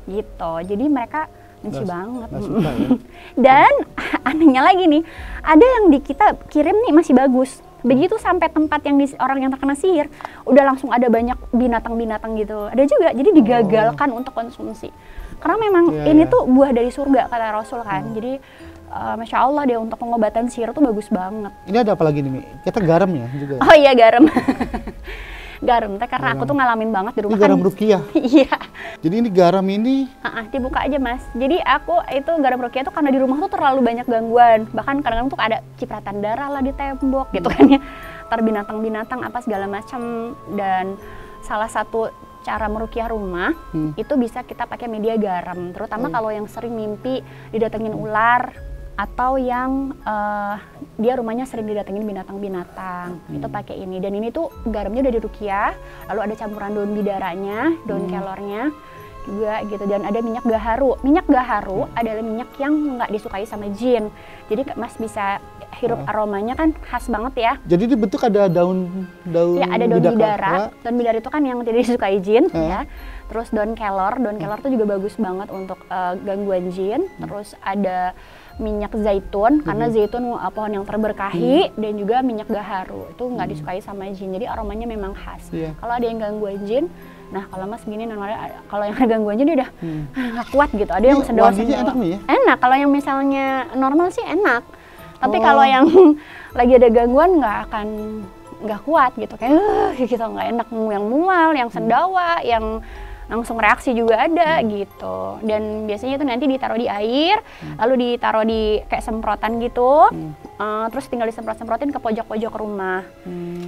gitu. Jadi mereka benci banget. Suka, ya? Dan anehnya lagi nih, ada yang di kita kirim nih masih bagus. Begitu sampai tempat yang orang yang terkena sihir, udah langsung ada banyak binatang-binatang gitu. Ada juga, jadi digagalkan untuk konsumsi. Karena memang ini tuh buah dari surga kata Rasul kan. Jadi Masya Allah dia untuk pengobatan sihir tuh bagus banget. Ini ada apa lagi nih, Mi? Kita garam ya juga? Oh iya, garam. Garam teh karena aku tuh ngalamin banget di rumah. Ini garam ruqyah? Iya. Jadi ini garam ini? Dibuka aja Mas. Jadi aku itu garam ruqyah tuh karena di rumah tuh terlalu banyak gangguan. Bahkan kadang-kadang tuh ada cipratan darah lah di tembok gitu kan ya. Ntar binatang-binatang apa segala macam. Dan salah satu cara meruqyah rumah itu bisa kita pakai media garam. Terutama kalau yang sering mimpi didatengin ular, atau yang dia rumahnya sering didatengin binatang-binatang, itu pakai ini. Dan ini tuh garamnya udah diruqyah, lalu ada campuran daun bidaranya, daun kelornya juga gitu, dan ada minyak gaharu. Minyak gaharu adalah minyak yang nggak disukai sama jin, jadi Mas bisa hirup aromanya kan khas banget ya. Jadi dibentuk ada daun ya, ada daun bidara. Daun bidara itu kan yang tidak disukai jin ya. Terus daun kelor tuh juga bagus banget untuk gangguan jin. Terus ada minyak zaitun, karena zaitun pohon yang terberkahi, dan juga minyak gaharu itu nggak disukai sama jin, jadi aromanya memang khas. Kalau ada yang gangguan jin, nah kalau Mas gini normalnya, kalau yang gangguan jin dia udah nggak kuat gitu, ada yang sendawa-sendawa. Enak nih ya? Enak, kalau yang misalnya normal sih enak, tapi kalau yang lagi ada gangguan nggak kuat gitu, kayak gitu nggak enak, yang mual, yang sendawa, yang langsung reaksi juga ada gitu. Dan biasanya itu nanti ditaruh di air, lalu ditaruh di kayak semprotan gitu, terus tinggal disemprot-semprotin ke pojok-pojok rumah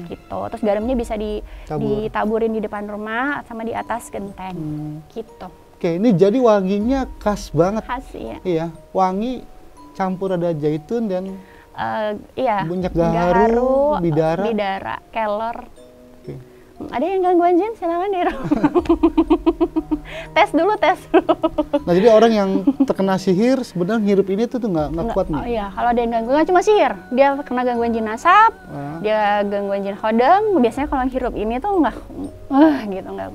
gitu. Terus garamnya bisa ditaburin di depan rumah sama di atas genteng gitu. Oke, ini jadi wanginya khas banget. Khas ya. Iya, wangi campur ada zaitun dan iya, minyak gaharu, bidara, kelor. Ada yang gangguan jin, silakan di tes dulu. Nah, jadi orang yang terkena sihir sebenarnya ngirup ini tuh nggak kuat nih. Oh iya, kalau ada yang gangguan cuma sihir, dia kena gangguan jin asap, dia gangguan jin hodeng. Biasanya kalau hirup ini tuh nggak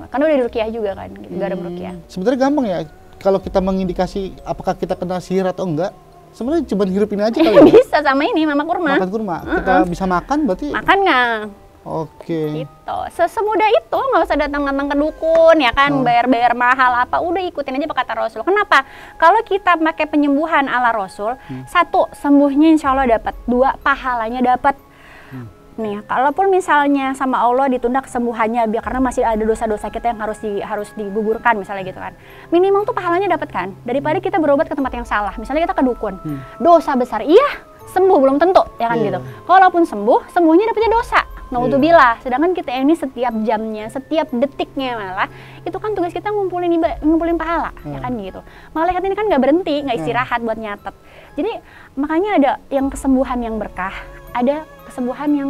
karena udah diruqyah juga kan, gitu, garam ruqyah. Sebenarnya gampang ya, kalau kita mengindikasi apakah kita kena sihir atau enggak. Sebenarnya cuma hirup ini aja kali ya. Bisa sama ini, mama kurma. Makan kurma, kita bisa makan berarti. Makan nggak? Oke. Gitu. Semudah itu, nggak usah datang-datang ke dukun ya kan, bayar-bayar mahal apa, udah ikutin aja kata Rasul. Kenapa? Kalau kita pakai penyembuhan ala Rasul, satu, sembuhnya insya Allah dapat, dua, pahalanya dapat. Nih, kalaupun misalnya sama Allah ditunda kesembuhannya karena masih ada dosa-dosa kita yang harus digugurkan misalnya gitu kan. Minimal tuh pahalanya dapat kan, daripada kita berobat ke tempat yang salah. Misalnya kita ke dukun, dosa besar, iya, sembuh belum tentu ya kan gitu. Kalaupun sembuhnya dapatnya dosa. Naudzubillah, sedangkan kita ini setiap jamnya, setiap detiknya malah itu kan tugas kita ngumpulin pahala, ya kan gitu. Malaikat ini kan nggak berhenti, nggak istirahat buat nyatet. Jadi makanya ada yang kesembuhan yang berkah, ada kesembuhan yang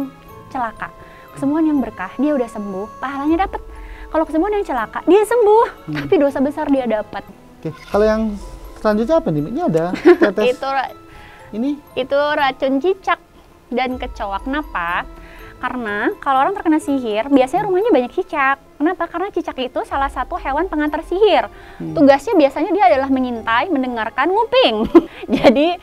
celaka. Kesembuhan yang berkah, dia udah sembuh, pahalanya dapat. Kalau kesembuhan yang celaka, dia sembuh, tapi dosa besar dia dapat. Oke, kalau yang selanjutnya apa nih? Ini ada tetes. Itu racun cicak dan kecoa. Kenapa? Karena kalau orang terkena sihir, biasanya rumahnya banyak cicak. Kenapa? Karena cicak itu salah satu hewan pengantar sihir. Tugasnya biasanya dia adalah mengintai, mendengarkan, nguping. Jadi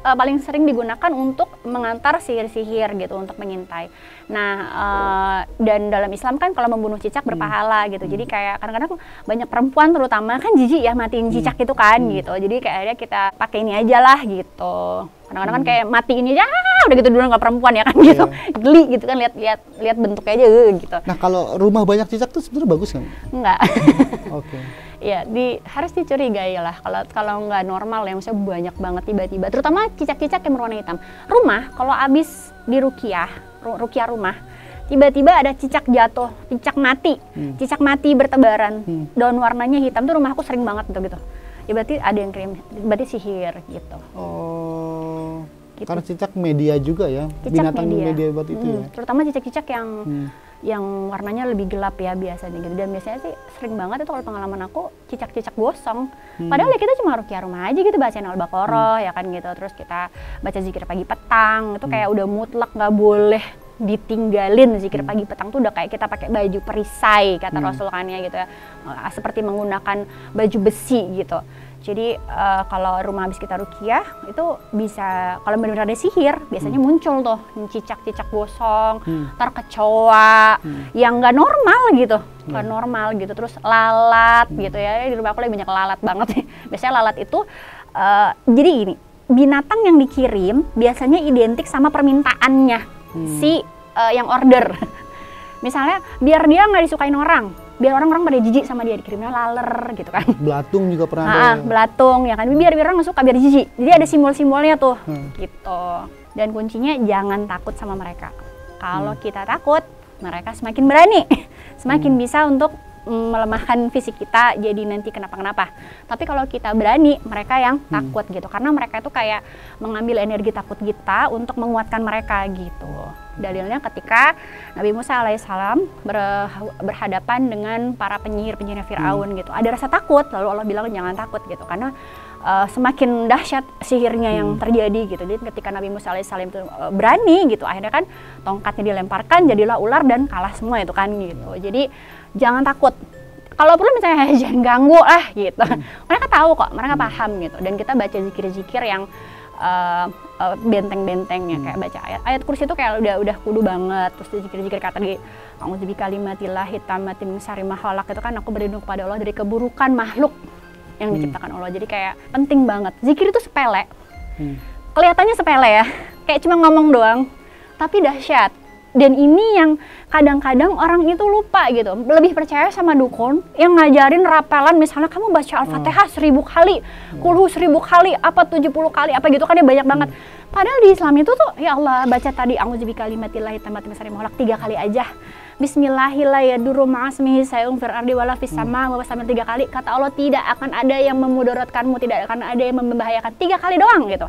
paling sering digunakan untuk mengantar sihir-sihir gitu, untuk mengintai. Nah, dan dalam Islam kan kalau membunuh cicak berpahala gitu. Jadi kayak kadang-kadang banyak perempuan terutama kan jijik ya matiin cicak itu kan gitu. Jadi kayaknya kita pakai ini aja lah gitu. Kadang-kadang kan kayak mati ini aja, udah gitu dulu nggak perempuan ya kan gitu. Geli gitu kan lihat bentuknya aja gitu. Nah, kalau rumah banyak cicak tuh sebenarnya bagus kan? Enggak. Oke. Ya, harus dicurigai lah kalau nggak normal ya, maksudnya banyak banget tiba-tiba, terutama cicak-cicak yang berwarna hitam. Rumah kalau abis di ruqyah rumah, tiba-tiba ada cicak jatuh, cicak mati bertebaran, daun warnanya hitam tuh rumahku sering banget gitu. Ya berarti ada yang kirim, berarti sihir gitu. Oh, gitu. Karena cicak media juga ya, binatang media buat itu ya. Terutama cicak-cicak yang warnanya lebih gelap ya biasanya gitu. Dan biasanya sih sering banget itu kalau pengalaman aku cicak-cicak gosong. Padahal ya kita cuma ruqyah rumah aja gitu, bacain Al-Baqarah ya kan gitu. Terus kita baca zikir pagi petang, itu kayak udah mutlak nggak boleh ditinggalin. Zikir pagi petang tuh udah kayak kita pakai baju perisai kata Rasul kan ya gitu ya. Seperti menggunakan baju besi gitu. Jadi kalau rumah habis kita ruqyah itu bisa, kalau benar-benar ada sihir biasanya muncul tuh cicak-cicak gosong, kecoa yang nggak normal gitu, nggak normal gitu. Terus lalat gitu ya, di rumah aku lagi banyak lalat banget sih. Biasanya lalat itu jadi gini, binatang yang dikirim biasanya identik sama permintaannya si yang order. Misalnya biar dia nggak disukain orang, biar orang-orang pada jijik sama dia, dikirimnya laler gitu kan. Belatung juga pernah ada. Belatung ya kan, biar orang nggak suka, biar jijik. Jadi ada simbol-simbolnya tuh gitu. Dan kuncinya jangan takut sama mereka. Kalau kita takut, mereka semakin berani, semakin bisa untuk melemahkan fisik kita, jadi nanti kenapa-kenapa. Tapi kalau kita berani, mereka yang takut gitu, karena mereka itu kayak mengambil energi takut kita untuk menguatkan mereka gitu. Dalilnya ketika Nabi Musa alaihissalam berhadapan dengan para penyihir-penyihir Fir'aun gitu, ada rasa takut, lalu Allah bilang jangan takut gitu, karena semakin dahsyat sihirnya yang terjadi gitu. Jadi ketika Nabi Musa alaihissalam itu berani gitu, akhirnya kan tongkatnya dilemparkan, jadilah ular dan kalah semua itu kan gitu. Jadi jangan takut. Kalau perlu misalnya jangan ganggu lah gitu. Mereka tahu kok, mereka paham gitu. Dan kita baca zikir-zikir yang benteng-bentengnya, kayak baca ayat kursi itu kayak udah kudu banget. Terus zikir-zikir kata di a'udzu bikalimatillah hitamati min syarri ma khalaq, itu kan aku berlindung kepada Allah dari keburukan makhluk yang diciptakan Allah. Jadi kayak penting banget. Zikir itu sepele. Kelihatannya sepele ya. Kayak cuma ngomong doang, tapi dahsyat. Dan ini yang kadang-kadang orang itu lupa gitu, lebih percaya sama dukun yang ngajarin rapelan, misalnya kamu baca Al-Fatihah 1000 kali, kulhu 1000 kali, apa 70 kali, apa gitu kan ya banyak banget. Padahal di Islam itu tuh, ya Allah, baca tadi a'udzubika kalimatillahi tammati min syarri ma khalaq 3 kali aja. Bismillahirrahmanirrahim ma'asmihi sayung fir ardi wala fis sama wa sampai 3 kali. Kata Allah, tidak akan ada yang memudaratkanmu, tidak akan ada yang membahayakan. 3 kali doang gitu.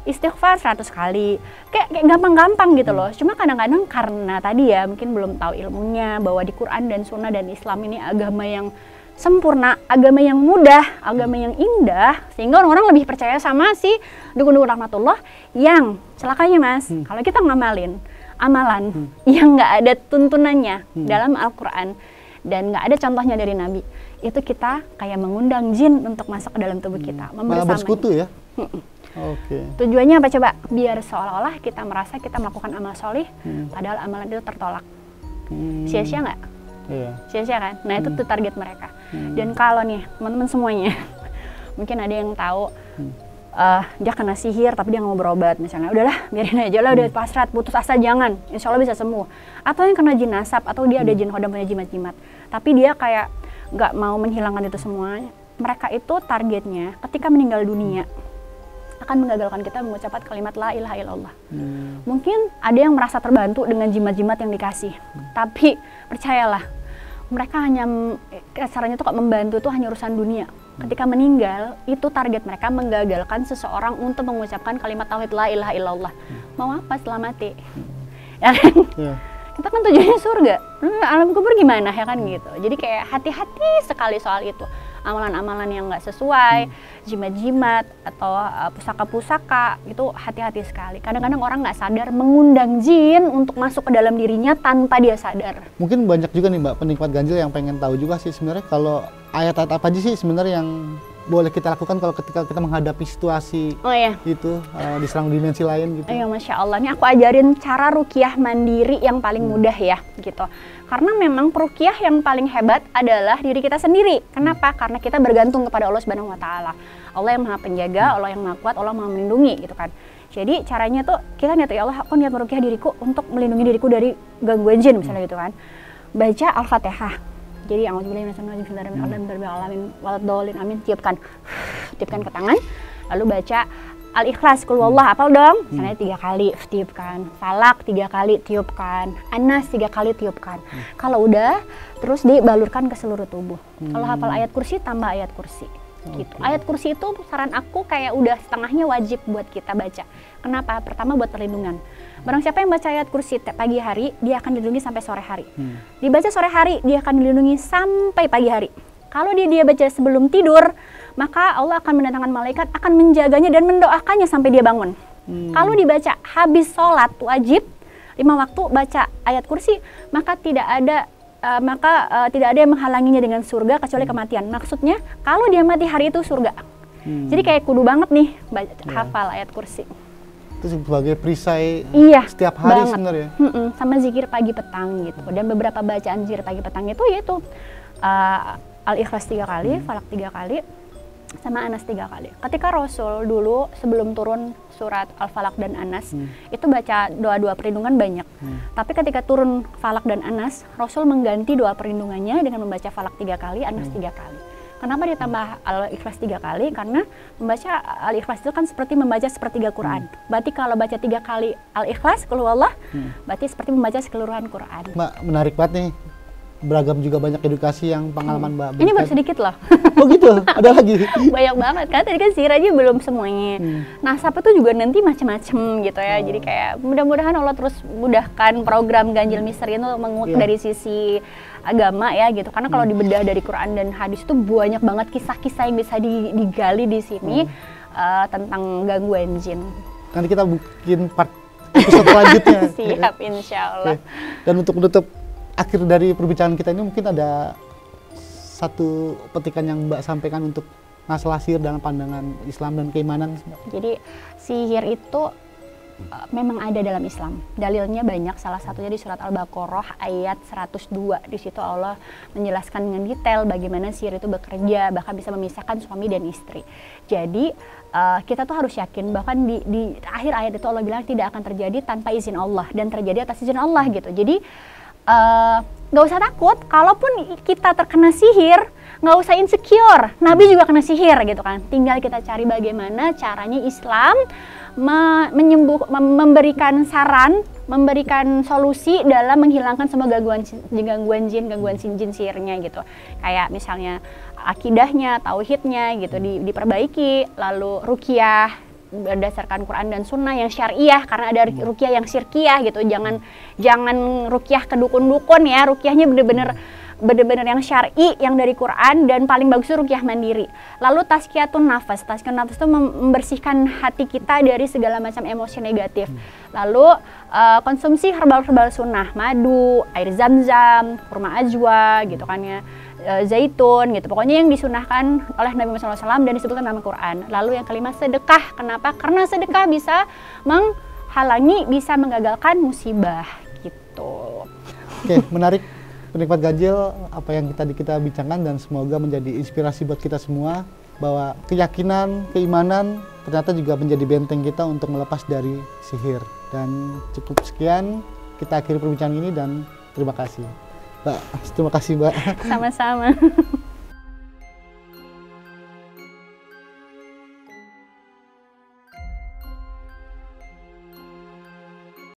Istighfar 100 kali. Kayak gampang-gampang gitu loh. Cuma kadang-kadang karena tadi ya mungkin belum tahu ilmunya bahwa di Quran dan Sunnah dan Islam ini agama yang sempurna, agama yang mudah, agama yang indah, sehingga orang-orang lebih percaya sama si dukun-dukun rahmatullah yang celakanya Mas, kalau kita ngamalin amalan yang nggak ada tuntunannya dalam Al-Quran dan nggak ada contohnya dari Nabi, itu kita kayak mengundang jin untuk masuk ke dalam tubuh kita, malah bersekutu ya. Oke. Tujuannya apa coba? Biar seolah-olah kita merasa kita melakukan amal solih, padahal amalan itu tertolak. Sia-sia nggak? Iya. Sia-sia kan? Nah itu tuh target mereka. Dan kalau nih teman-teman semuanya, mungkin ada yang tahu dia kena sihir tapi dia nggak mau berobat misalnya, udahlah biarin aja lah, udah pasrah, putus asa, jangan, insya Allah bisa sembuh. Atau yang kena jin nasab, atau dia ada jin hodam punya jimat-jimat, tapi dia kayak nggak mau menghilangkan itu semua. Mereka itu targetnya ketika meninggal dunia akan menggagalkan kita mengucapkan kalimat la ilaha illallah. Mungkin ada yang merasa terbantu dengan jimat-jimat yang dikasih, tapi percayalah, mereka hanya caranya tuh kok membantu tuh hanya urusan dunia. Ketika meninggal, itu target mereka menggagalkan seseorang untuk mengucapkan kalimat tauhid la ilaha illallah. Mau apa setelah mati? Ya kan? Kita kan tujuannya surga. Alam kubur gimana ya kan gitu. Jadi kayak hati-hati sekali soal itu. Amalan-amalan yang nggak sesuai, jimat-jimat atau pusaka-pusaka, itu hati-hati sekali. Kadang-kadang orang nggak sadar mengundang jin untuk masuk ke dalam dirinya tanpa dia sadar. Mungkin banyak juga nih Mbak penikmat ganjil yang pengen tahu juga sih sebenarnya kalau ayat-ayat apa aja sih sebenarnya yang boleh kita lakukan kalau ketika kita menghadapi situasi itu diserang dimensi lain gitu. Iya, Masya Allah. Ini aku ajarin cara ruqyah mandiri yang paling mudah ya gitu. Karena memang peruqyah yang paling hebat adalah diri kita sendiri. Kenapa? Karena kita bergantung kepada Allah Subhanahu wa taala. Allah yang Maha Penjaga, Allah yang Maha Kuat, Allah Maha Melindungi gitu kan. Jadi caranya tuh kita niat, ya Allah, aku niat meruqyah diriku untuk melindungi diriku dari gangguan jin misalnya gitu kan. Baca Al-Fatihah. Jadi amin, tiupkan ke tangan, lalu baca Al-Ikhlas, Qul Huwallah, hafal dong, misalnya 3 kali, tiupkan, Falak 3 kali, tiupkan, An-Nas 3 kali, tiupkan. Kalau udah, terus dibalurkan ke seluruh tubuh. Kalau hafal ayat kursi, tambah ayat kursi. Gitu. Ayat kursi itu saran aku kayak udah setengahnya wajib buat kita baca. Kenapa? Pertama buat perlindungan. Barang siapa yang baca ayat kursi pagi hari, dia akan dilindungi sampai sore hari. Dibaca sore hari, dia akan dilindungi sampai pagi hari. Kalau dia baca sebelum tidur, maka Allah akan mendatangkan malaikat, akan menjaganya dan mendoakannya sampai dia bangun. Kalau dibaca habis sholat wajib, 5 waktu baca ayat kursi, maka tidak ada yang menghalanginya dengan surga kecuali kematian. Maksudnya kalau dia mati hari itu surga. Jadi kayak kudu banget nih hafal ayat kursi. Itu sebagai perisai setiap hari sebenarnya. Sama zikir pagi petang gitu. Dan beberapa bacaan zikir pagi petang itu yaitu Al-Ikhlas 3 kali, Falak 3 kali, sama Anas 3 kali. Ketika Rasul dulu sebelum turun surat Al-Falak dan Anas, itu baca doa-doa perlindungan banyak. Tapi ketika turun Falak dan Anas, Rasul mengganti doa perlindungannya dengan membaca Falak 3 kali, Anas 3 kali. Kenapa ditambah Al-Ikhlas 3 kali? Karena membaca Al-Ikhlas itu kan seperti membaca sepertiga Quran. Berarti kalau baca 3 kali Al-Ikhlas, Qul Huwallah, berarti seperti membaca keseluruhan Quran. Mbak, menarik banget nih. Beragam juga banyak edukasi yang pengalaman Mbak. Ini baru sedikit loh. Oh gitu? Ada lagi? Banyak banget kan, tadi kan sihir aja belum semuanya. Nasab itu juga nanti macem-macem gitu ya. Jadi kayak mudah-mudahan Allah terus mudahkan program Ganjil Misteri itu mengut dari sisi agama ya gitu. Karena kalau dibedah dari Quran dan hadis itu banyak banget kisah-kisah yang bisa digali di sini tentang gangguan jin. Nanti kita bikin part episode selanjutnya. Siap, insya Allah. Dan untuk menutup akhir dari perbincangan kita ini mungkin ada satu petikan yang Mbak sampaikan untuk masalah sihir dalam pandangan Islam dan keimanan. Jadi sihir itu memang ada dalam Islam. Dalilnya banyak, salah satunya di surat Al-Baqarah ayat 102. Di situ Allah menjelaskan dengan detail bagaimana sihir itu bekerja, bahkan bisa memisahkan suami dan istri. Jadi kita tuh harus yakin bahkan di akhir ayat itu Allah bilang tidak akan terjadi tanpa izin Allah dan terjadi atas izin Allah gitu. Jadi nggak usah takut. Kalaupun kita terkena sihir, nggak usah insecure. Nabi juga kena sihir gitu kan. Tinggal kita cari bagaimana caranya Islam memberikan saran, memberikan solusi dalam menghilangkan semua gangguan jin, gangguan jin sihirnya gitu. Kayak misalnya akidahnya, tauhidnya gitu diperbaiki, lalu ruqyah berdasarkan Quran dan Sunnah yang syariah, karena ada ruqyah yang syirkiyah gitu. Jangan ruqyah ke dukun-dukun ya, ruqyahnya bener-bener yang syar'i, yang dari Quran, dan paling bagus itu ruqyah mandiri. Lalu tazkiyatun nafas itu membersihkan hati kita dari segala macam emosi negatif. Lalu konsumsi herbal-herbal sunnah, madu, air zam-zam, kurma ajwa gitu kan ya, zaitun gitu, pokoknya yang disunahkan oleh Nabi Muhammad SAW dan disebutkan dalam Quran. Lalu yang kelima, sedekah. Kenapa? Karena sedekah bisa menghalangi, bisa menggagalkan musibah gitu. Oke, menarik penikmat ganjil apa yang kita bincangkan, dan semoga menjadi inspirasi buat kita semua bahwa keyakinan, keimanan ternyata juga menjadi benteng kita untuk melepas dari sihir. Dan cukup sekian, kita akhiri perbincangan ini dan terima kasih. Mbak, terima kasih Mbak. Sama-sama.